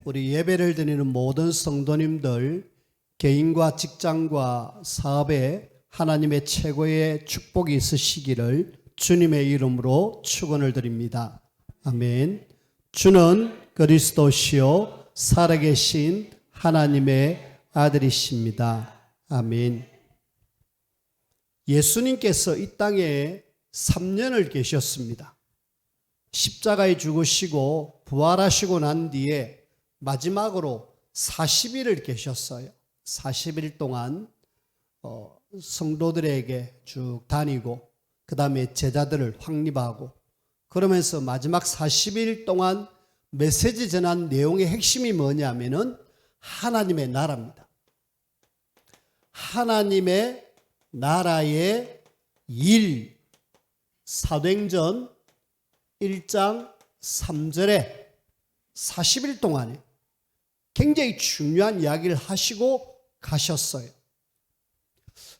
우리 예배를 드리는 모든 성도님들 개인과 직장과 사업에 하나님의 최고의 축복이 있으시기를 주님의 이름으로 축원을 드립니다. 아멘. 주는 그리스도시요 살아계신 하나님의 아들이십니다. 아멘. 예수님께서 이 땅에 3년을 계셨습니다. 십자가에 죽으시고 부활하시고 난 뒤에 마지막으로 40일을 계셨어요. 40일 동안 성도들에게 쭉 다니고 그 다음에 제자들을 확립하고 그러면서 마지막 40일 동안 메시지 전한 내용의 핵심이 뭐냐면은 하나님의 나라입니다. 하나님의 나라의 일, 사도행전 1장 3절에 40일 동안에 굉장히 중요한 이야기를 하시고 가셨어요.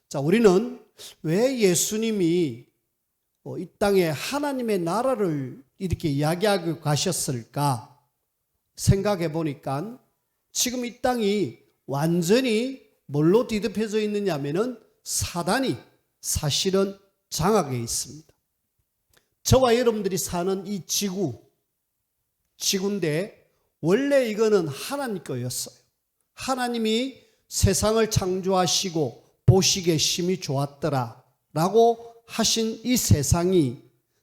자, 우리는 왜 예수님이 이 땅에 하나님의 나라를 이렇게 이야기하고 가셨을까 생각해 보니까 지금 이 땅이 완전히 뭘로 뒤덮여져 있느냐 하면은 사단이 사실은 장악해 있습니다. 저와 여러분들이 사는 이 지구인데 원래 이거는 하나님 거였어요. 하나님이 세상을 창조하시고 보시기에 심히 좋았더라 라고 하신 이 세상이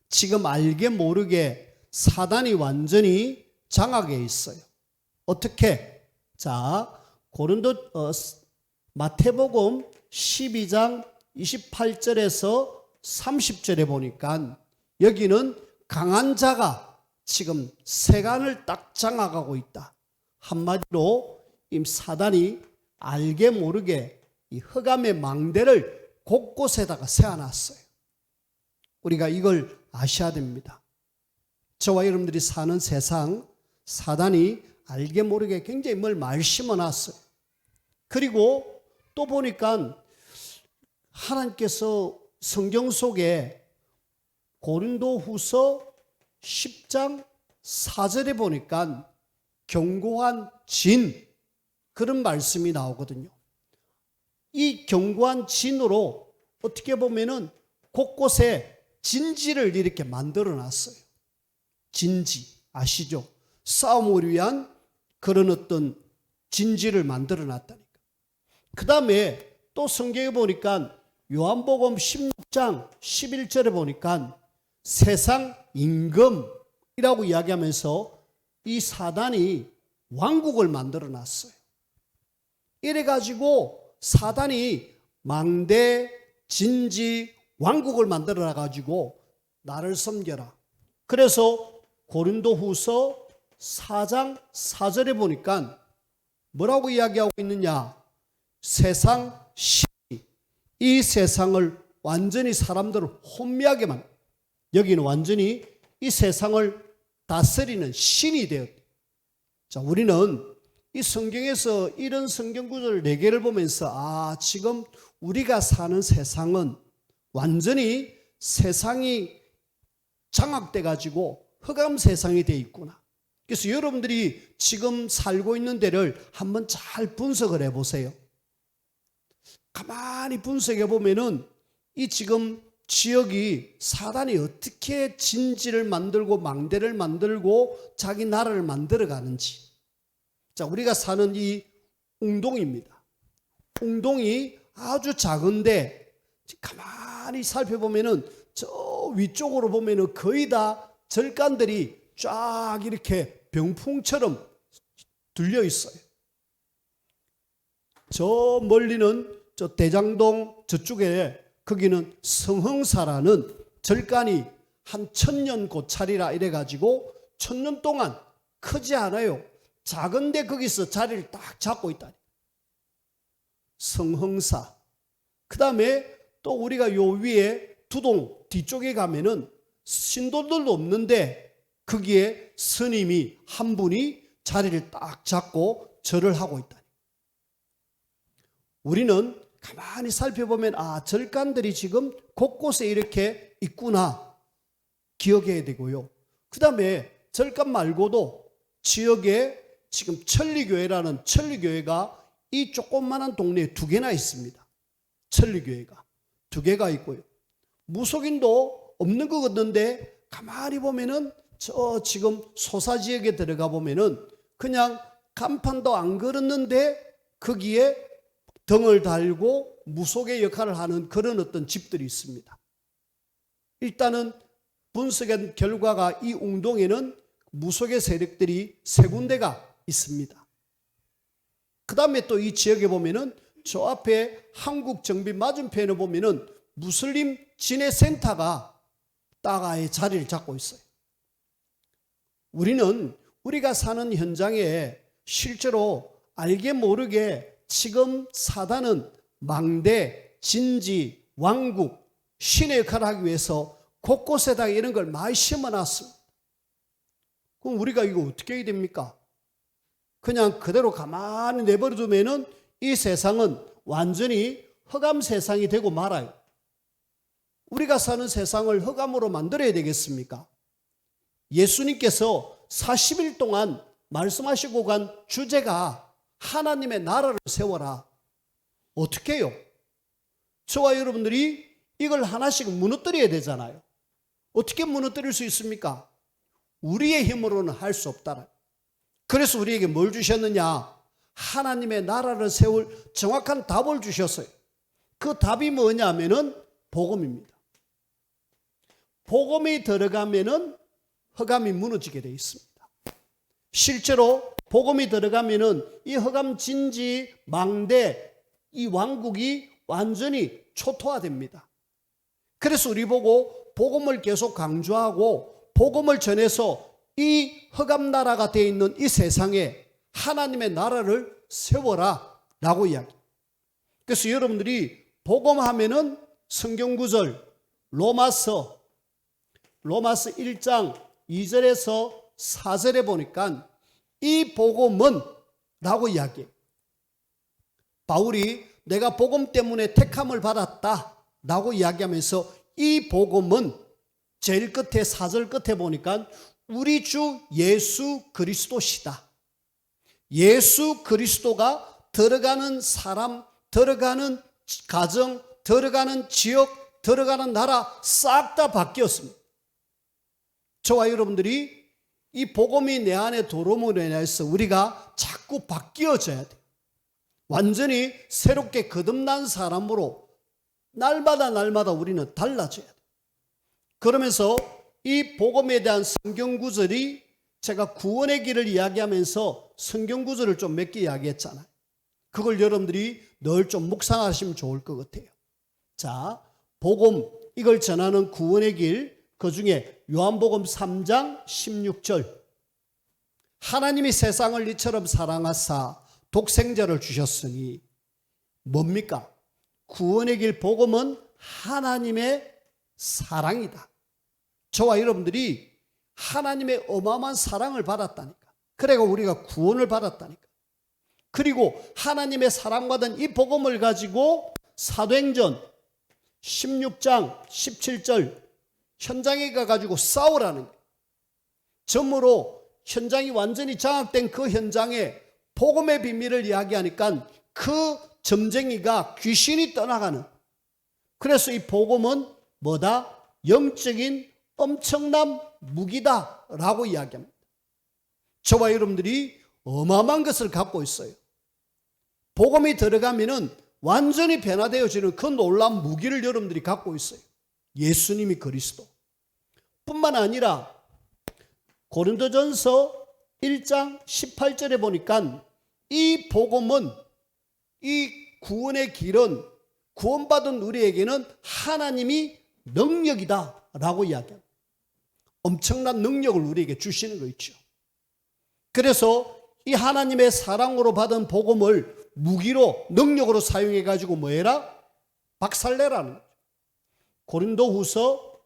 지금 알게 모르게 사단이 완전히 장악해 있어요. 어떻게? 자, 마태복음 12장 28절에서 30절에 보니까 여기는 강한 자가 지금 세간을 딱 장악하고 있다. 한마디로 이 사단이 알게 모르게 이 흑암의 망대를 곳곳에다가 세워놨어요. 우리가 이걸 아셔야 됩니다. 저와 여러분들이 사는 세상 사단이 알게 모르게 굉장히 뭘 많이 심어놨어요. 그리고 또 보니까 하나님께서 성경 속에 고린도후서 10장 4절에 보니까 견고한 진 그런 말씀이 나오거든요. 이 견고한 진으로 어떻게 보면은 곳곳에 진지를 이렇게 만들어 놨어요. 진지 아시죠? 싸움을 위한 그런 어떤 진지를 만들어 놨다니까. 그 다음에 또 성경에 보니까 요한복음 16장 11절에 보니까 세상 임금이라고 이야기하면서 이 사단이 왕국을 만들어 놨어요. 이래가지고 사단이 망대, 진지, 왕국을 만들어 놔가지고 나를 섬겨라. 그래서 고린도후서 4장 4절에 보니까 뭐라고 이야기하고 있느냐? 세상 신이 이 세상을 완전히 사람들을 혼미하게 만들어. 여기는 완전히 이 세상을 다스리는 신이 되었다. 자, 우리는 이 성경에서 이런 성경 구절 4개를 보면서 지금 우리가 사는 세상은 완전히 세상이 장악돼 가지고 흑암 세상이 돼 있구나. 그래서 여러분들이 지금 살고 있는 데를 한번 잘 분석을 해 보세요. 가만히 분석해 보면은 이 지금 지역이 사단이 어떻게 진지를 만들고 망대를 만들고 자기 나라를 만들어 가는지. 자, 우리가 사는 이 웅동입니다. 웅동이 아주 작은데 가만히 살펴보면은 저 위쪽으로 보면은 거의 다 절간들이 쫙 이렇게 병풍처럼 들려 있어요. 저 멀리는 저 대장동 저쪽에 거기는 성흥사라는 절간이 한 1000년 고찰이라 이래가지고 1000년 동안 크지 않아요. 작은데 거기서 자리를 딱 잡고 있다. 성흥사. 그 다음에 또 우리가 요 위에 두동 뒤쪽에 가면은 신도들도 없는데 거기에 스님이 한 분이 자리를 딱 잡고 절을 하고 있다. 우리는 가만히 살펴보면 절간들이 지금 곳곳에 이렇게 있구나 기억해야 되고요. 그 다음에 절간 말고도 지역에 지금 천리교회라는 천리교회가 이 조그만한 동네에 2개나 있습니다. 천리교회가 2개가 있고요. 무속인도 없는 것 같는데 가만히 보면은 저 지금 소사지역에 들어가 보면은 그냥 간판도 안 걸었는데 거기에 등을 달고 무속의 역할을 하는 그런 어떤 집들이 있습니다. 일단은 분석한 결과가 이 웅동에는 무속의 세력들이 3군데가 있습니다. 그 다음에 또 이 지역에 보면은 저 앞에 한국정비 맞은편에 보면은 무슬림 진해센터가 따가에 자리를 잡고 있어요. 우리가 사는 현장에 실제로 알게 모르게 지금 사단은 망대, 진지, 왕국, 신의 역할을 하기 위해서 곳곳에다 이런 걸 많이 심어놨습니다. 그럼 우리가 이거 어떻게 해야 됩니까? 그냥 그대로 가만히 내버려두면은 이 세상은 완전히 흑암 세상이 되고 말아요. 우리가 사는 세상을 흑암으로 만들어야 되겠습니까? 예수님께서 40일 동안 말씀하시고 간 주제가 하나님의 나라를 세워라. 어떻게 해요? 저와 여러분들이 이걸 하나씩 무너뜨려야 되잖아요. 어떻게 무너뜨릴 수 있습니까? 우리의 힘으로는 할 수 없다. 그래서 우리에게 뭘 주셨느냐? 하나님의 나라를 세울 정확한 답을 주셨어요. 그 답이 뭐냐면은 복음입니다. 복음이 들어가면은 흑암이 무너지게 되어 있습니다. 실제로 복음이 들어가면은 이 흑암 진지 망대 이 왕국이 완전히 초토화됩니다. 그래서 우리 보고 복음을 계속 강조하고 복음을 전해서 이 흑암 나라가 되어 있는 이 세상에 하나님의 나라를 세워라 라고 이야기. 그래서 여러분들이 복음하면은 성경 구절 로마서 1장 2절에서 4절에 보니까 이 복음은 라고 이야기해요. 바울이 내가 복음 때문에 택함을 받았다 라고 이야기하면서 이 복음은 제일 끝에 4절 끝에 보니까 우리 주 예수 그리스도시다. 예수 그리스도가 들어가는 사람, 들어가는 가정, 들어가는 지역, 들어가는 나라 싹 다 바뀌었습니다. 저와 여러분들이 이 복음이 내 안에 들어옴으로 인해서 우리가 자꾸 바뀌어져야 돼요. 완전히 새롭게 거듭난 사람으로 날마다 우리는 달라져야 돼요. 그러면서 이 복음에 대한 성경 구절이 제가 구원의 길을 이야기하면서 성경 구절을 좀 몇 개 이야기했잖아요. 그걸 여러분들이 늘 좀 묵상하시면 좋을 것 같아요. 자, 복음 이걸 전하는 구원의 길, 그 중에 요한복음 3장 16절 하나님이 세상을 이처럼 사랑하사 독생자를 주셨으니 뭡니까? 구원의 길 복음은 하나님의 사랑이다. 저와 여러분들이 하나님의 어마어마한 사랑을 받았다니까. 그래가 우리가 구원을 받았다니까. 그리고 하나님의 사랑받은 이 복음을 가지고 사도행전 16장 17절 현장에 가가지고 싸우라는 거예요. 점으로 현장이 완전히 장악된 그 현장에 복음의 비밀을 이야기하니까 그 점쟁이가 귀신이 떠나가는. 그래서 이 복음은 뭐다? 영적인 엄청난 무기다라고 이야기합니다. 저와 여러분들이 어마어마한 것을 갖고 있어요. 복음이 들어가면은 완전히 변화되어지는 그 놀라운 무기를 여러분들이 갖고 있어요. 예수님이 그리스도. 뿐만 아니라 고린도전서 1장 18절에 보니까 이 복음은 이 구원의 길은 구원받은 우리에게는 하나님이 능력이다 라고 이야기합니다. 엄청난 능력을 우리에게 주시는 거 있죠. 그래서 이 하나님의 사랑으로 받은 복음을 무기로 능력으로 사용해 가지고 뭐해라? 박살내라는 거죠. 고린도후서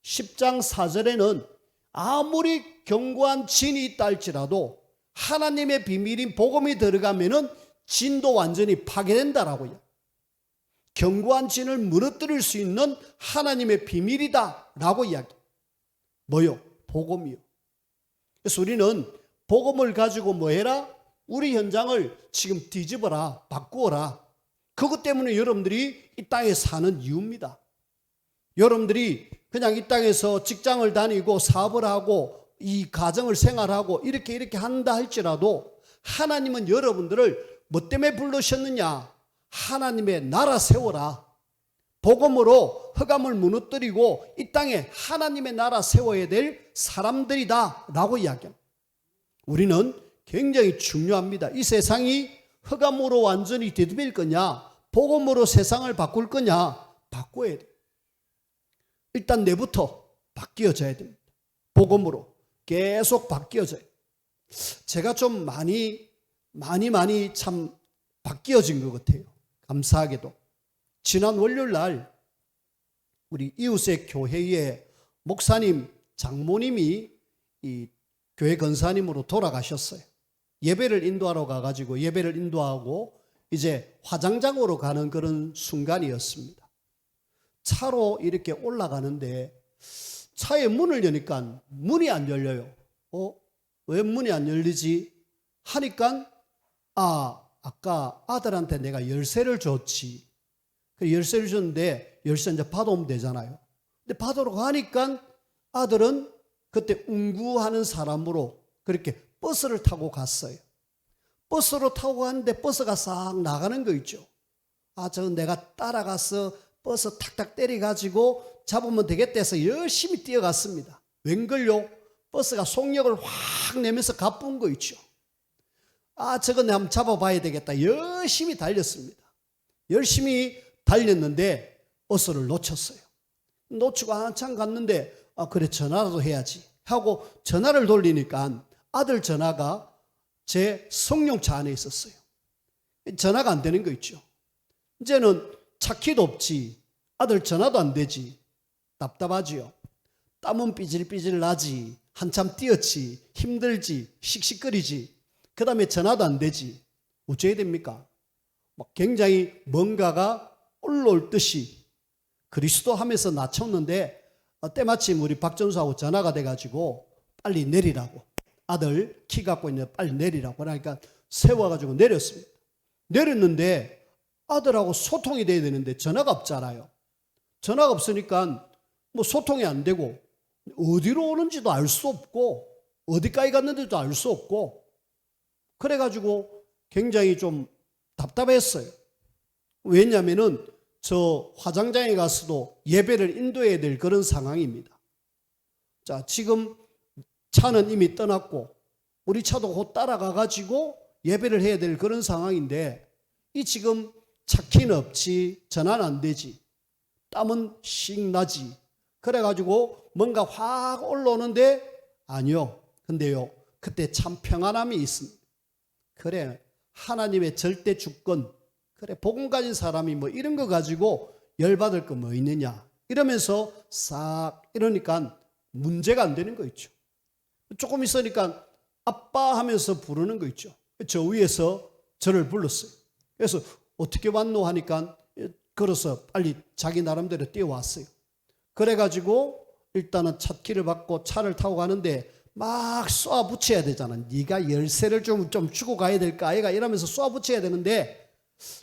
10장 4절에는 아무리 견고한 진이 있다 할지라도 하나님의 비밀인 복음이 들어가면은 진도 완전히 파괴된다라고 해요. 견고한 진을 무너뜨릴 수 있는 하나님의 비밀이다라고 이야기. 뭐요? 복음이요. 그래서 우리는 복음을 가지고 뭐 해라? 우리 현장을 지금 뒤집어라, 바꾸어라. 그것 때문에 여러분들이 이 땅에 사는 이유입니다. 여러분들이 그냥 이 땅에서 직장을 다니고 사업을 하고 이 가정을 생활하고 이렇게 한다 할지라도 하나님은 여러분들을 뭐 때문에 부르셨느냐? 하나님의 나라 세워라. 복음으로 흑암을 무너뜨리고 이 땅에 하나님의 나라 세워야 될 사람들이다 라고 이야기합니다. 우리는 굉장히 중요합니다. 이 세상이 흑암으로 완전히 뒤집힐 거냐, 복음으로 세상을 바꿀 거냐, 바꿔야 돼요. 일단 내부터 바뀌어져야 됩니다. 복음으로 계속 바뀌어져요. 제가 좀 많이 참 바뀌어진 것 같아요. 감사하게도. 지난 월요일 날 우리 이웃의 교회에 목사님, 장모님이 이 교회 권사님으로 돌아가셨어요. 예배를 인도하러 가가지고 예배를 인도하고 이제 화장장으로 가는 그런 순간이었습니다. 차로 이렇게 올라가는데 차의 문을 여니까 문이 안 열려요. 왜 문이 안 열리지? 하니까 아까 아들한테 내가 열쇠를 줬지. 그 열쇠를 줬는데 열쇠 이제 받아오면 되잖아요. 근데 받으러 가니까 아들은 그때 운구하는 사람으로 그렇게 버스를 타고 갔어요. 버스로 타고 갔는데 버스가 싹 나가는 거 있죠. 저 내가 따라가서 버스 탁탁 때려가지고 잡으면 되겠다 해서 열심히 뛰어갔습니다. 웬걸요? 버스가 속력을 확 내면서 가쁜 거 있죠. 저거 내가 한번 잡아봐야 되겠다. 열심히 달렸습니다. 열심히 달렸는데 버스를 놓쳤어요. 놓치고 한참 갔는데 그래 전화라도 해야지 하고 전화를 돌리니까 아들 전화가 제 성룡차 안에 있었어요. 전화가 안 되는 거 있죠. 이제는 차키도 없지, 아들 전화도 안 되지. 답답하지요. 땀은 삐질삐질 나지, 한참 뛰었지, 힘들지, 씩씩거리지. 그 다음에 전화도 안 되지. 어째야 됩니까? 굉장히 뭔가가 올라올 듯이 그리스도 하면서 낮췄는데 때마침 우리 박전수하고 전화가 돼가지고 빨리 내리라고, 아들 키 갖고 있는데 빨리 내리라고 그러니까 세워가지고 내렸습니다. 내렸는데 아들하고 소통이 돼야 되는데 전화가 없잖아요. 전화가 없으니까 뭐 소통이 안 되고 어디로 오는지도 알 수 없고 어디까지 갔는지도 알 수 없고 그래가지고 굉장히 좀 답답했어요. 왜냐하면은 저 화장장에 가서도 예배를 인도해야 될 그런 상황입니다. 자, 지금 차는 이미 떠났고 우리 차도 곧 따라가가지고 예배를 해야 될 그런 상황인데 이 지금 차키는 없지, 전화는 안 되지, 땀은 씩 나지. 그래가지고 뭔가 확 올라오는데 아니요. 근데요, 그때 참 평안함이 있습니다. 그래, 하나님의 절대 주권, 그래, 복음 가진 사람이 뭐 이런 거 가지고 열받을 거 뭐 있느냐 이러면서 싹 이러니까 문제가 안 되는 거 있죠. 조금 있으니까 아빠 하면서 부르는 거 있죠. 저 위에서 저를 불렀어요. 그래서 어떻게 왔노 하니까 걸어서 빨리 자기 나름대로 뛰어왔어요. 그래가지고 일단은 차키를 받고 차를 타고 가는데 막 쏴붙여야 되잖아. 네가 열쇠를 좀 주고 가야 될까 아이가 이러면서 쏴붙여야 되는데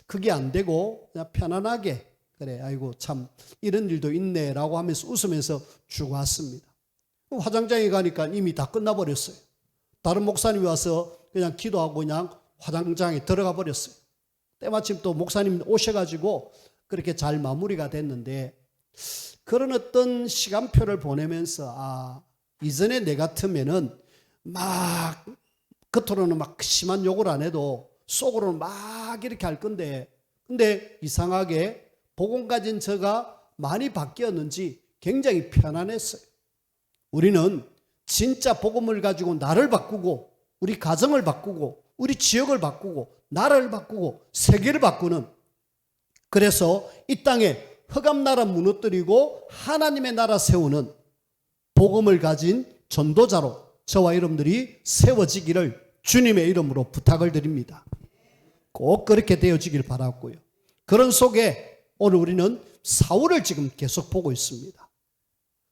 그게 안 되고 그냥 편안하게 그래 아이고 참 이런 일도 있네 라고 하면서 웃으면서 쭉 왔습니다. 화장장에 가니까 이미 다 끝나버렸어요. 다른 목사님이 와서 그냥 기도하고 그냥 화장장에 들어가 버렸어요. 때마침 또 목사님 오셔가지고 그렇게 잘 마무리가 됐는데 그런 어떤 시간표를 보내면서 이전에 내 같으면은 막 겉으로는 막 심한 욕을 안 해도 속으로는 막 이렇게 할 건데 근데 이상하게 복음 가진 저가 많이 바뀌었는지 굉장히 편안했어요. 우리는 진짜 복음을 가지고 나를 바꾸고 우리 가정을 바꾸고 우리 지역을 바꾸고 나라를 바꾸고 세계를 바꾸는 그래서 이 땅에 흑암나라 무너뜨리고 하나님의 나라 세우는 복음을 가진 전도자로 저와 여러분들이 세워지기를 주님의 이름으로 부탁을 드립니다. 꼭 그렇게 되어지길 바랐고요. 그런 속에 오늘 우리는 사울을 지금 계속 보고 있습니다.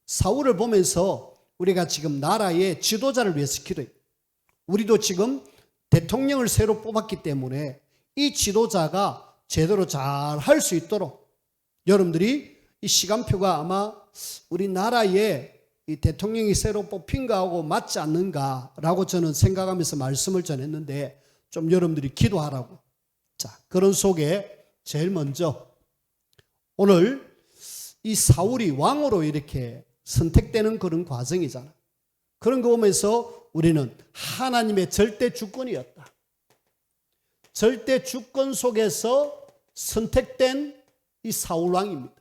사울을 보면서 우리가 지금 나라의 지도자를 위해서 기도해요. 우리도 지금 대통령을 새로 뽑았기 때문에 이 지도자가 제대로 잘 할 수 있도록 여러분들이 이 시간표가 아마 우리나라에 이 대통령이 새로 뽑힌 거하고 맞지 않는가라고 저는 생각하면서 말씀을 전했는데 좀 여러분들이 기도하라고. 자, 그런 속에 제일 먼저 오늘 이 사울이 왕으로 이렇게 선택되는 그런 과정이잖아. 그런 거 보면서 우리는 하나님의 절대 주권이었다. 절대 주권 속에서 선택된 이 사울 왕입니다.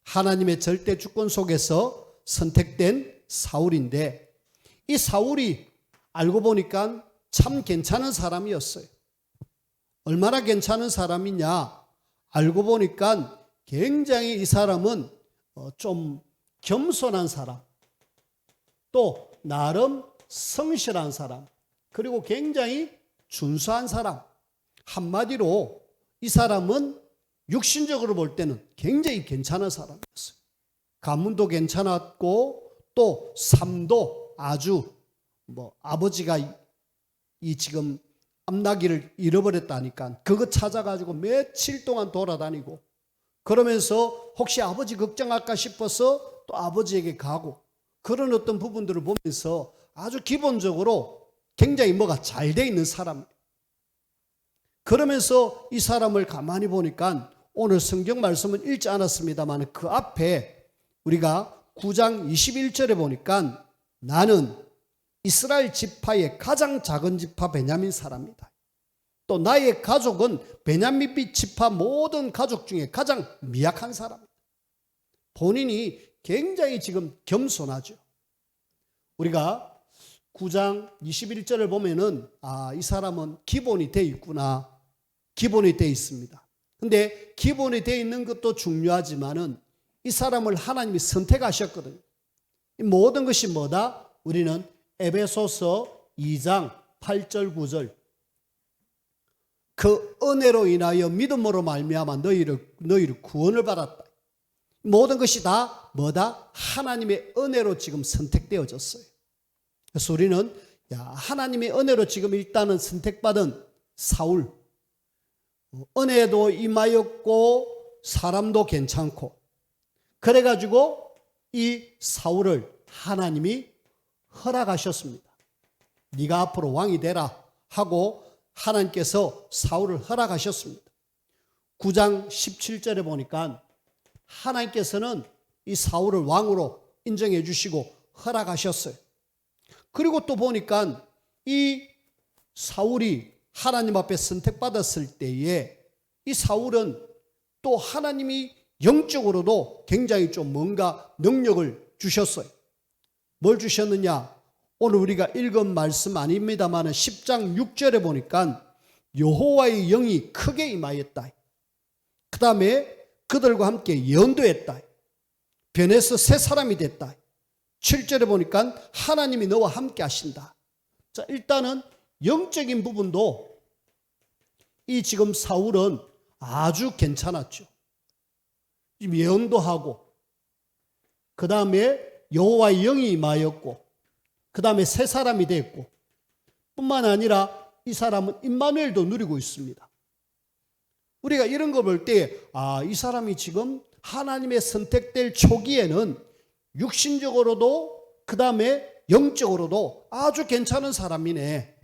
하나님의 절대 주권 속에서 선택된 사울인데 이 사울이 알고 보니까 참 괜찮은 사람이었어요. 얼마나 괜찮은 사람이냐? 알고 보니까 굉장히 이 사람은 좀 겸손한 사람, 또 나름 성실한 사람, 그리고 굉장히 준수한 사람. 한마디로 이 사람은 육신적으로 볼 때는 굉장히 괜찮은 사람이었어요. 가문도 괜찮았고 또 삶도 아주 아버지가 이 지금 암나기를 잃어버렸다니까 그거 찾아가지고 며칠 동안 돌아다니고 그러면서 혹시 아버지 걱정할까 싶어서 또 아버지에게 가고 그런 어떤 부분들을 보면서 아주 기본적으로 굉장히 뭐가 잘 돼 있는 사람. 그러면서 이 사람을 가만히 보니까 오늘 성경 말씀은 읽지 않았습니다만 그 앞에 우리가 9장 21절에 보니까 나는 이스라엘 지파의 가장 작은 지파 베냐민 사람이다. 또 나의 가족은 베냐민 지파 모든 가족 중에 가장 미약한 사람이다. 본인이 굉장히 지금 겸손하죠. 우리가 9장 21절을 보면은 이 사람은 기본이 돼 있구나. 기본이 돼 있습니다. 근데 기본이 돼 있는 것도 중요하지만은 이 사람을 하나님이 선택하셨거든요. 모든 것이 뭐다? 우리는 에베소서 2장 8절 9절 그 은혜로 인하여 믿음으로 말미암아 너희를 구원을 받았다. 모든 것이 다 뭐다? 하나님의 은혜로 지금 선택되어졌어요. 그래서 우리는 하나님의 은혜로 지금 일단은 선택받은 사울, 은혜도 임하였고 사람도 괜찮고 그래가지고 이 사울을 하나님이 허락하셨습니다. 네가 앞으로 왕이 되라 하고 하나님께서 사울을 허락하셨습니다. 9장 17절에 보니까 하나님께서는 이 사울을 왕으로 인정해 주시고 허락하셨어요. 그리고 또 보니까 이 사울이 하나님 앞에 선택받았을 때에 이 사울은 또 하나님이 영적으로도 굉장히 좀 뭔가 능력을 주셨어요. 뭘 주셨느냐? 오늘 우리가 읽은 말씀 아닙니다만 10장 6절에 보니까 여호와의 영이 크게 임하였다. 그 다음에 그들과 함께 연도했다. 변해서 새 사람이 됐다. 7절에 보니까 하나님이 너와 함께 하신다. 자, 일단은 영적인 부분도 이 지금 사울은 아주 괜찮았죠. 예언도 하고 그 다음에 여호와의 영이 임하였고 그 다음에 새 사람이 됐고 뿐만 아니라 이 사람은 임마누엘도 누리고 있습니다. 우리가 이런 거 볼 때 이 사람이 지금 하나님의 선택될 초기에는 육신적으로도 그 다음에 영적으로도 아주 괜찮은 사람이네.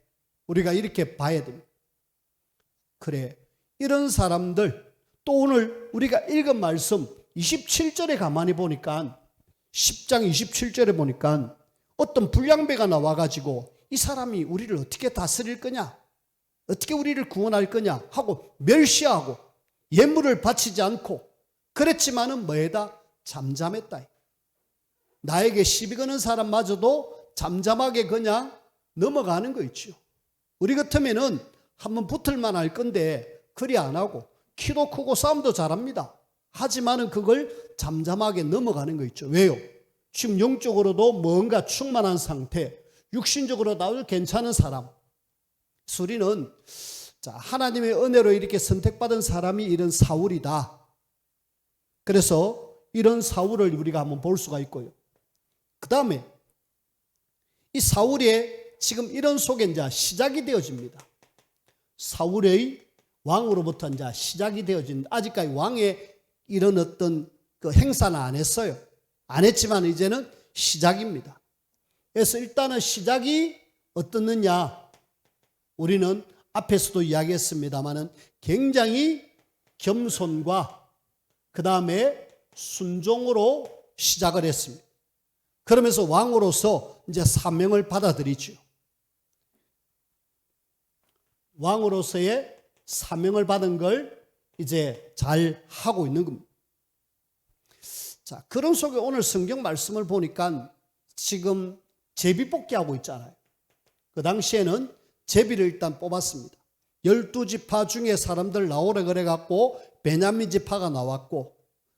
우리가 이렇게 봐야 됩니다. 그래, 이런 사람들 또 오늘 우리가 읽은 말씀 27절에 가만히 보니까 10장 27절에 보니까 어떤 불량배가 나와가지고 이 사람이 우리를 어떻게 다스릴 거냐, 어떻게 우리를 구원할 거냐 하고 멸시하고 예물을 바치지 않고 그랬지만은 뭐에다 잠잠했다. 나에게 시비 거는 사람마저도 잠잠하게 그냥 넘어가는 거 있죠. 우리 같으면은 한번 붙을만 할 건데 그리 안 하고 키도 크고 싸움도 잘합니다. 하지만은 그걸 잠잠하게 넘어가는 거 있죠. 왜요? 지금 영적으로도 뭔가 충만한 상태, 육신적으로 아주 괜찮은 사람. 우리는 하나님의 은혜로 이렇게 선택받은 사람이 이런 사울이다. 그래서 이런 사울을 우리가 한번 볼 수가 있고요. 그 다음에 이 사울의 지금 이런 속에 이제 시작이 되어집니다. 사울의 왕으로부터 이제 시작이 되어진, 아직까지 왕의 이런 어떤 그 행사는 안 했어요. 안 했지만 이제는 시작입니다. 그래서 일단은 시작이 어떻느냐? 우리는 앞에서도 이야기했습니다마는 굉장히 겸손과 그 다음에 순종으로 시작을 했습니다. 그러면서 왕으로서 이제 사명을 받아들이죠. 왕으로서의 사명을 받은 걸 이제 잘 하고 있는 겁니다. 자, 그런 속에 오늘 성경 말씀을 보니까 지금 제비뽑기하고 있잖아요. 그 당시에는 제비를 일단 뽑았습니다. 12지파 중에 사람들 나오라 그래갖고 베냐민 지파가 나왔고,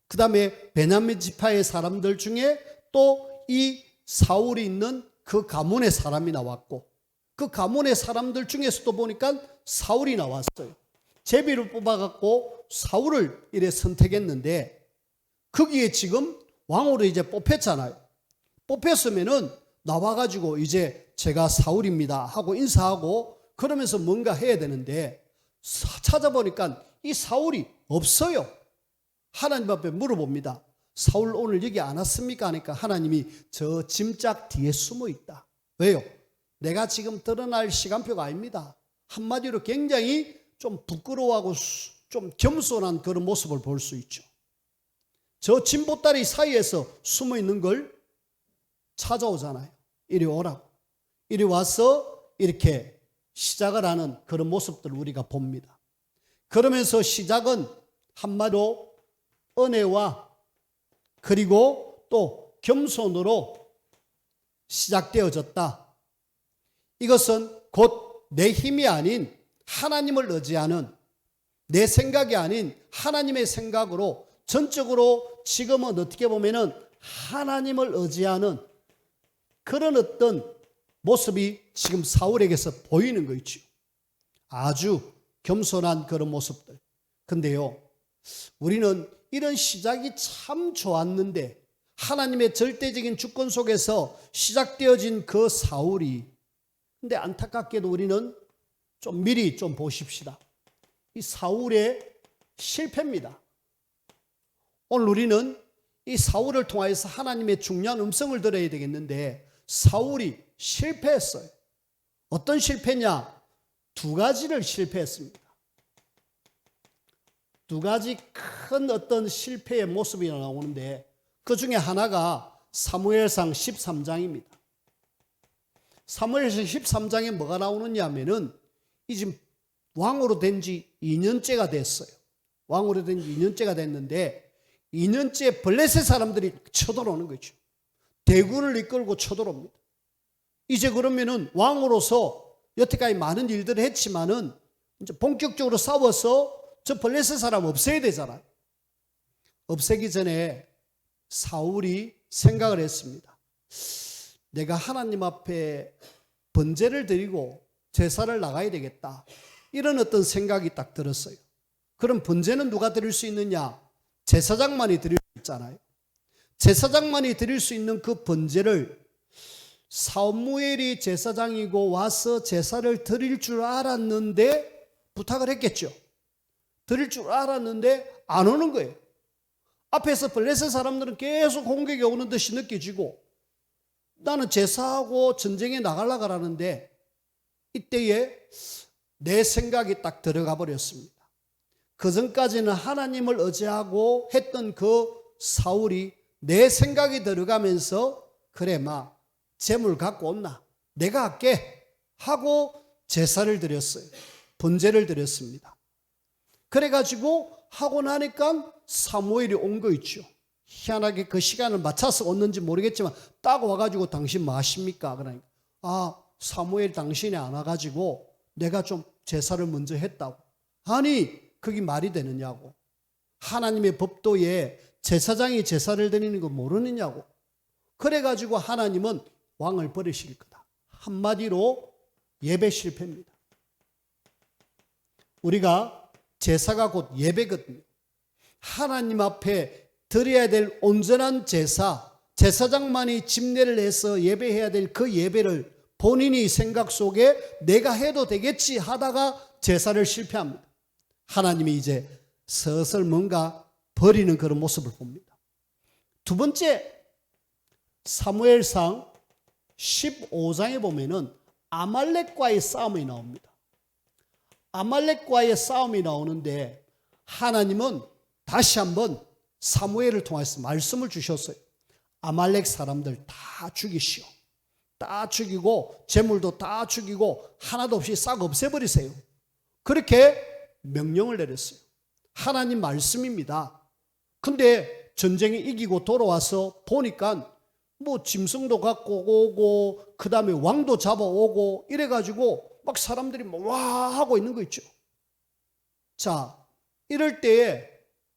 그 다음에 베냐민 지파의 사람들 중에 또 이 사울이 있는 그 가문의 사람이 나왔고, 그 가문의 사람들 중에서도 보니까 사울이 나왔어요. 제비를 뽑아갖고 사울을 이래 선택했는데, 거기에 지금 왕으로 이제 뽑혔잖아요. 뽑혔으면은 나와가지고 이제 제가 사울입니다 하고 인사하고 그러면서 뭔가 해야 되는데, 찾아보니까 이 사울이 없어요. 하나님 앞에 물어봅니다. 사울 오늘 여기 안 왔습니까? 하니까 하나님이 저 짐짝 뒤에 숨어 있다. 왜요? 내가 지금 드러날 시간표가 아닙니다. 한마디로 굉장히 좀 부끄러워하고 좀 겸손한 그런 모습을 볼 수 있죠. 저 진보다리 사이에서 숨어 있는 걸 찾아오잖아요. 이리 오라고. 이리 와서 이렇게 시작을 하는 그런 모습들을 우리가 봅니다. 그러면서 시작은 한마디로 은혜와 그리고 또 겸손으로 시작되어졌다. 이것은 곧 내 힘이 아닌 하나님을 의지하는, 내 생각이 아닌 하나님의 생각으로 전적으로 지금은 어떻게 보면은 하나님을 의지하는 그런 어떤 모습이 지금 사울에게서 보이는 거 있죠. 아주 겸손한 그런 모습들. 근데요, 우리는 이런 시작이 참 좋았는데, 하나님의 절대적인 주권 속에서 시작되어진 그 사울이, 근데 안타깝게도 우리는 좀 미리 좀 보십시다. 이 사울의 실패입니다. 오늘 우리는 이 사울을 통하여서 하나님의 중요한 음성을 들어야 되겠는데, 사울이 실패했어요. 어떤 실패냐? 두 가지를 실패했습니다. 두 가지 큰 어떤 실패의 모습이 나오는데, 그 중에 하나가 사무엘상 13장입니다. 사무엘상 13장에 뭐가 나오느냐 하면은, 이 지금 왕으로 된 지 2년째가 됐어요. 왕으로 된 지 2년째가 됐는데, 2년째 블레셋 사람들이 쳐들어오는 거죠. 대군을 이끌고 쳐들어옵니다. 이제 그러면은 왕으로서 여태까지 많은 일들을 했지만은 이제 본격적으로 싸워서 저 블레셋 사람 없애야 되잖아요. 없애기 전에 사울이 생각을 했습니다. 내가 하나님 앞에 번제를 드리고 제사를 나가야 되겠다. 이런 어떤 생각이 딱 들었어요. 그럼 번제는 누가 드릴 수 있느냐? 제사장만이 드릴 수 있잖아요. 제사장만이 드릴 수 있는 그 번제를 사무엘이 제사장이고 와서 제사를 드릴 줄 알았는데, 부탁을 했겠죠. 드릴 줄 알았는데 안 오는 거예요. 앞에서 블레셋 사람들은 계속 공격이 오는 듯이 느껴지고, 나는 제사하고 전쟁에 나가려고 하는데, 이때에 내 생각이 딱 들어가 버렸습니다. 그전까지는 하나님을 의지하고 했던 그 사울이 내 생각이 들어가면서, 그래 마 재물 갖고 온나 내가 할게 하고 제사를 드렸어요. 번제를 드렸습니다. 그래가지고 하고 나니까 사무엘이 온 거 있죠. 희한하게 그 시간을 맞춰서 왔는지 모르겠지만 딱 와가지고 당신 뭐 하십니까? 그러니까 사무엘 당신이 안 와가지고 내가 좀 제사를 먼저 했다고. 아니 그게 말이 되느냐고. 하나님의 법도에 제사장이 제사를 드리는 거 모르느냐고. 그래가지고 하나님은 왕을 버리실 거다. 한마디로 예배 실패입니다. 우리가 제사가 곧 예배거든요. 하나님 앞에 드려야 될 온전한 제사, 제사장만이 집례를 해서 예배해야 될 그 예배를 본인이 생각 속에 내가 해도 되겠지 하다가 제사를 실패합니다. 하나님이 이제 슬슬 뭔가 버리는 그런 모습을 봅니다. 두 번째, 사무엘상 15장에 보면은 아말렉과의 싸움이 나옵니다. 아말렉과의 싸움이 나오는데 하나님은 다시 한번 사무엘을 통해서 말씀을 주셨어요. 아말렉 사람들 다 죽이시오. 다 죽이고 재물도 다 죽이고 하나도 없이 싹 없애버리세요. 그렇게 명령을 내렸어요. 하나님 말씀입니다. 근데 전쟁에 이기고 돌아와서 보니까 뭐 짐승도 갖고 오고 그 다음에 왕도 잡아오고 이래가지고 막 사람들이 뭐 와 하고 있는 거 있죠. 자, 이럴 때에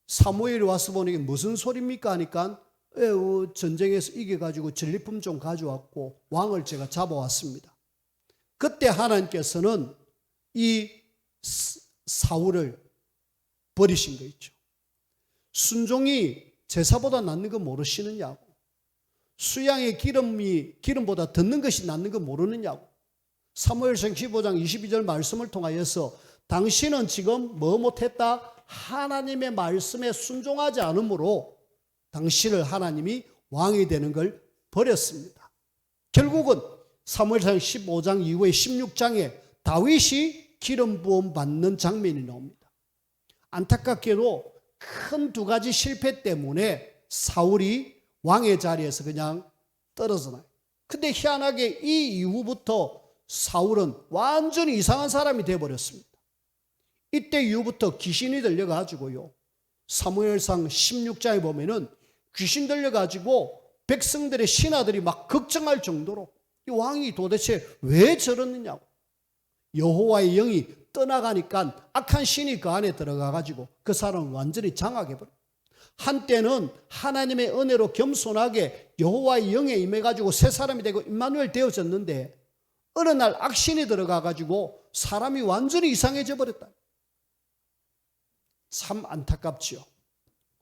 사무엘이 와서 보니 무슨 소리입니까 하니까 전쟁에서 이겨가지고 전리품 좀 가져왔고 왕을 제가 잡아왔습니다. 그때 하나님께서는 이 사울을 버리신 거 있죠. 순종이 제사보다 낫는 거 모르시느냐고. 수양의 기름보다 듣는 것이 낫는 거 모르느냐고. 사무엘상 15장 22절 말씀을 통하여서 당신은 지금 뭐 못했다? 하나님의 말씀에 순종하지 않으므로 당신을 하나님이 왕이 되는 걸 버렸습니다. 결국은 사무엘상 15장 이후에 16장에 다윗이 기름 부음 받는 장면이 나옵니다. 안타깝게도 큰 두 가지 실패 때문에 사울이 왕의 자리에서 그냥 떨어져 나요. 근데 희한하게 이 이후부터 사울은 완전히 이상한 사람이 되어버렸습니다. 이때 이후부터 귀신이 들려가지고요. 사무엘상 16장에 보면은 귀신 들려가지고 백성들의 신하들이 막 걱정할 정도로 이 왕이 도대체 왜 저러느냐고. 여호와의 영이 떠나가니까 악한 신이 그 안에 들어가가지고 그 사람은 완전히 장악해버려요. 한때는 하나님의 은혜로 겸손하게 여호와의 영에 임해가지고 새 사람이 되고 임마누엘 되어졌는데 어느 날 악신이 들어가가지고 사람이 완전히 이상해져 버렸다. 참 안타깝지요.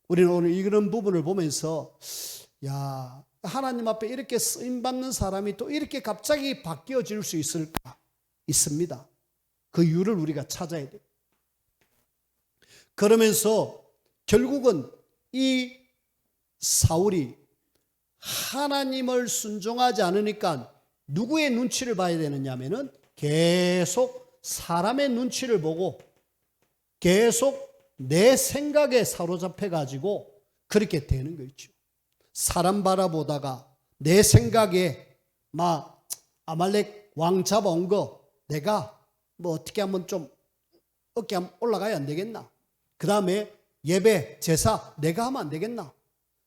우리는 오늘 이런 부분을 보면서 야, 하나님 앞에 이렇게 쓰임받는 사람이 또 이렇게 갑자기 바뀌어질 수 있을까? 있습니다. 그 이유를 우리가 찾아야 돼요. 그러면서 결국은 이 사울이 하나님을 순종하지 않으니까 누구의 눈치를 봐야 되느냐 하면은 계속 사람의 눈치를 보고 계속 내 생각에 사로잡혀 가지고 그렇게 되는 거 있죠. 사람 바라보다가 내 생각에 막 아말렉 왕 잡아온 거 내가 뭐 어떻게 하면 좀 어깨 한번 올라가야 안 되겠나? 그 다음에 예배, 제사 내가 하면 안 되겠나?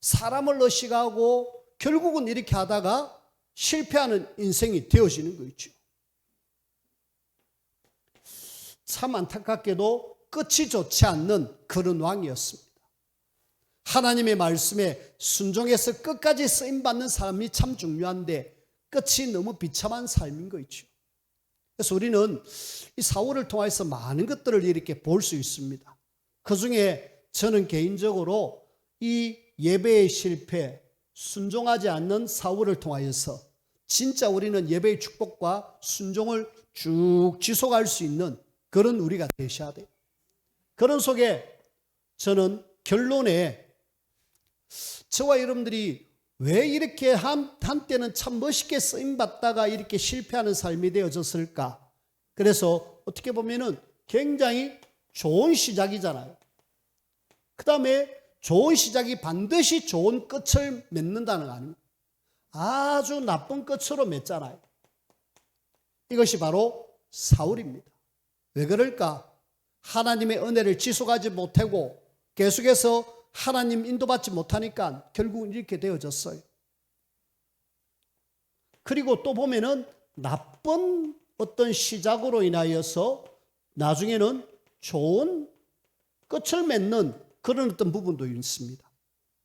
사람을 의식하고 결국은 이렇게 하다가 실패하는 인생이 되어지는 거 있죠. 참 안타깝게도 끝이 좋지 않는 그런 왕이었습니다. 하나님의 말씀에 순종해서 끝까지 쓰임받는 사람이 참 중요한데 끝이 너무 비참한 삶인 거 있죠. 그래서 우리는 이 사울을 통해서 많은 것들을 이렇게 볼 수 있습니다. 그 중에 저는 개인적으로 이 예배의 실패, 순종하지 않는 사울을 통하여서 진짜 우리는 예배의 축복과 순종을 쭉 지속할 수 있는 그런 우리가 되셔야 돼요. 그런 속에 저는 결론에 저와 여러분들이 왜 이렇게 한때는 참 멋있게 쓰임받다가 이렇게 실패하는 삶이 되어졌을까? 그래서 어떻게 보면은 굉장히 좋은 시작이잖아요. 그 다음에 좋은 시작이 반드시 좋은 끝을 맺는다는 거 아닙니까? 아주 나쁜 끝으로 맺잖아요. 이것이 바로 사울입니다. 왜 그럴까? 하나님의 은혜를 지속하지 못하고 계속해서 하나님 인도받지 못하니까 결국은 이렇게 되어졌어요. 그리고 또 보면은 나쁜 어떤 시작으로 인하여서 나중에는 좋은 끝을 맺는 그런 어떤 부분도 있습니다.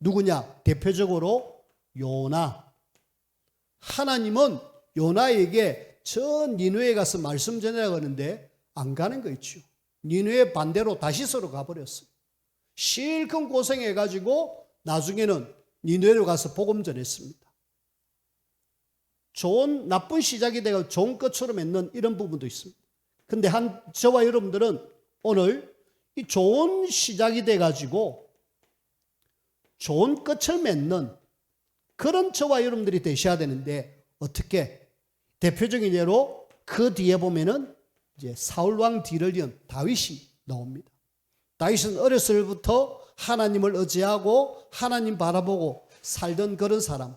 누구냐? 대표적으로 요나. 하나님은 요나에게 저 니느웨에 가서 말씀 전하라고 하는데 안 가는 거 있죠. 니느웨 반대로 다시스로 가버렸어요. 실컷 고생해가지고 나중에는 니느웨로 가서 복음 전했습니다. 나쁜 시작이 되고 좋은 끝으로 맺는 이런 부분도 있습니다. 근데 저와 여러분들은 오늘 이 좋은 시작이 돼가지고 좋은 끝을 맺는 그런 저와 여러분들이 되셔야 되는데, 어떻게? 대표적인 예로 그 뒤에 보면은 이제 사울왕 뒤를 이은 다윗이 나옵니다. 다윗은 어렸을 때부터 하나님을 의지하고 하나님 바라보고 살던 그런 사람,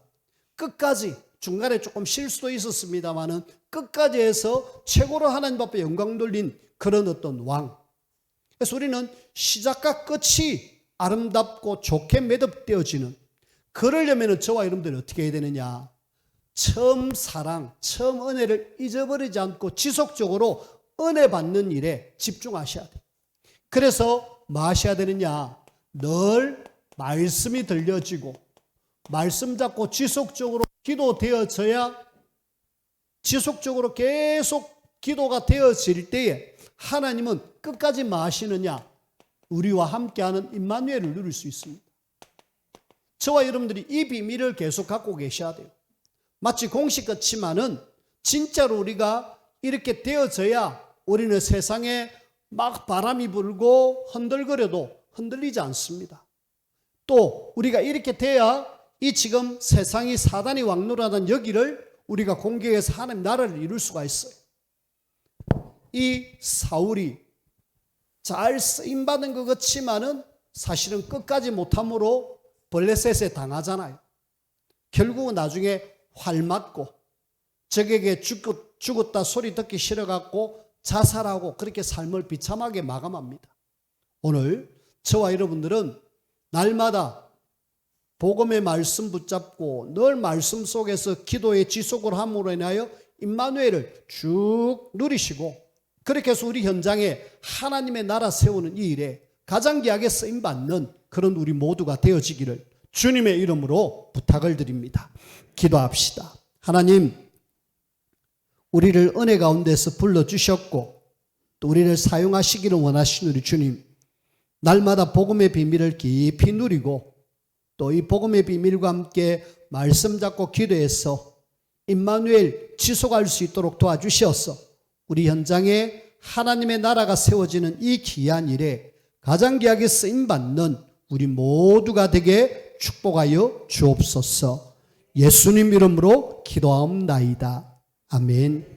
끝까지 중간에 조금 실수도 있었습니다만은 끝까지 해서 최고로 하나님 앞에 영광 돌린 그런 어떤 왕. 그래서 우리는 시작과 끝이 아름답고 좋게 매듭되어지는, 그러려면 저와 여러분들이 어떻게 해야 되느냐? 처음 사랑, 처음 은혜를 잊어버리지 않고 지속적으로 은혜 받는 일에 집중하셔야 돼요. 그래서 뭐 하셔야 되느냐? 늘 말씀이 들려지고 말씀 잡고 지속적으로 기도되어져야, 지속적으로 계속 기도가 되어질 때에 하나님은 끝까지 뭐 하시느냐? 우리와 함께하는 임마누엘을 누릴 수 있습니다. 저와 여러분들이 이 비밀을 계속 갖고 계셔야 돼요. 마치 공식 같지만은 진짜로 우리가 이렇게 되어져야 우리는 세상에 막 바람이 불고 흔들거려도 흔들리지 않습니다. 또 우리가 이렇게 돼야 이 지금 세상이 사단이 왕노릇하는 여기를 우리가 공격해서 하나님 나라를 이룰 수가 있어요. 이 사울이 잘 쓰임받은 것 같지만은 사실은 끝까지 못함으로 블레셋에 당하잖아요. 결국은 나중에 활 맞고 적에게 죽었다 소리 듣기 싫어갖고 자살하고 그렇게 삶을 비참하게 마감합니다. 오늘 저와 여러분들은 날마다 복음의 말씀 붙잡고 늘 말씀 속에서 기도의 지속을 함으로 인하여 임마누엘을 쭉 누리시고, 그렇게 해서 우리 현장에 하나님의 나라 세우는 이 일에 가장 귀하게 쓰임받는 그런 우리 모두가 되어지기를 주님의 이름으로 부탁을 드립니다. 기도합시다. 하나님, 우리를 은혜 가운데서 불러주셨고 또 우리를 사용하시기를 원하시는 우리 주님, 날마다 복음의 비밀을 깊이 누리고 또 이 복음의 비밀과 함께 말씀 잡고 기도해서 임마누엘 지속할 수 있도록 도와주셔서 우리 현장에 하나님의 나라가 세워지는 이 귀한 일에 가장 귀하게 쓰임받는 우리 모두가 되게 축복하여 주옵소서. 예수님 이름으로 기도하옵나이다. 아멘.